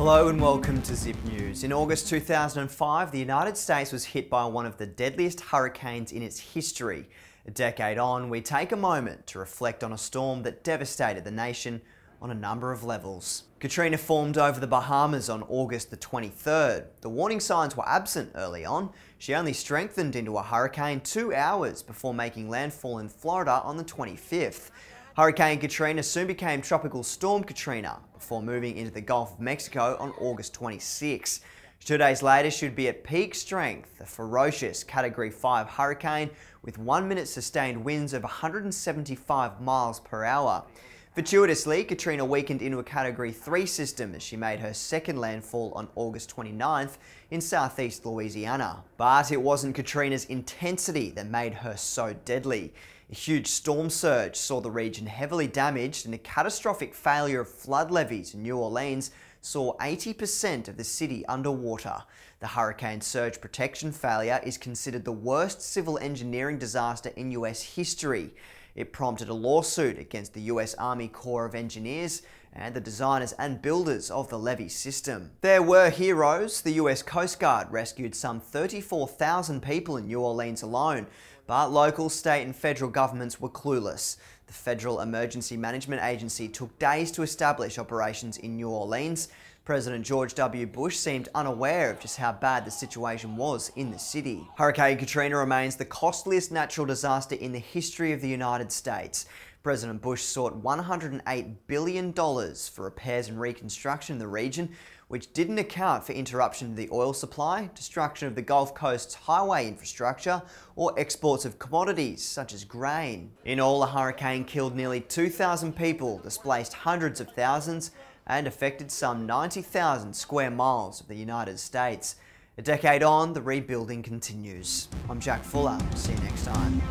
Hello and welcome to Zip News. In August 2005, the United States was hit by one of the deadliest hurricanes in its history. A decade on, we take a moment to reflect on a storm that devastated the nation on a number of levels. Katrina formed over the Bahamas on August the 23rd. The warning signs were absent early on. She only strengthened into a hurricane 2 hours before making landfall in Florida on the 25th. Hurricane Katrina soon became Tropical Storm Katrina before moving into the Gulf of Mexico on August 26. 2 days later, she would be at peak strength, a ferocious Category 5 hurricane with 1 minute sustained winds of 175 miles per hour. Fortuitously, Katrina weakened into a Category 3 system as she made her second landfall on August 29th in southeast Louisiana. But it wasn't Katrina's intensity that made her so deadly. A huge storm surge saw the region heavily damaged, and a catastrophic failure of flood levees in New Orleans saw 80% of the city underwater. The hurricane surge protection failure is considered the worst civil engineering disaster in US history. It prompted a lawsuit against the US Army Corps of Engineers and the designers and builders of the levee system. There were heroes. The US Coast Guard rescued some 34,000 people in New Orleans alone, but local, state and federal governments were clueless. The Federal Emergency Management Agency took days to establish operations in New Orleans. President George W. Bush seemed unaware of just how bad the situation was in the city. Hurricane Katrina remains the costliest natural disaster in the history of the United States. President Bush sought $108 billion for repairs and reconstruction in the region, which didn't account for interruption to the oil supply, destruction of the Gulf Coast's highway infrastructure, or exports of commodities such as grain. In all, the hurricane killed nearly 2,000 people, displaced hundreds of thousands, and affected some 90,000 square miles of the United States. A decade on, the rebuilding continues. I'm Jack Fuller. See you next time.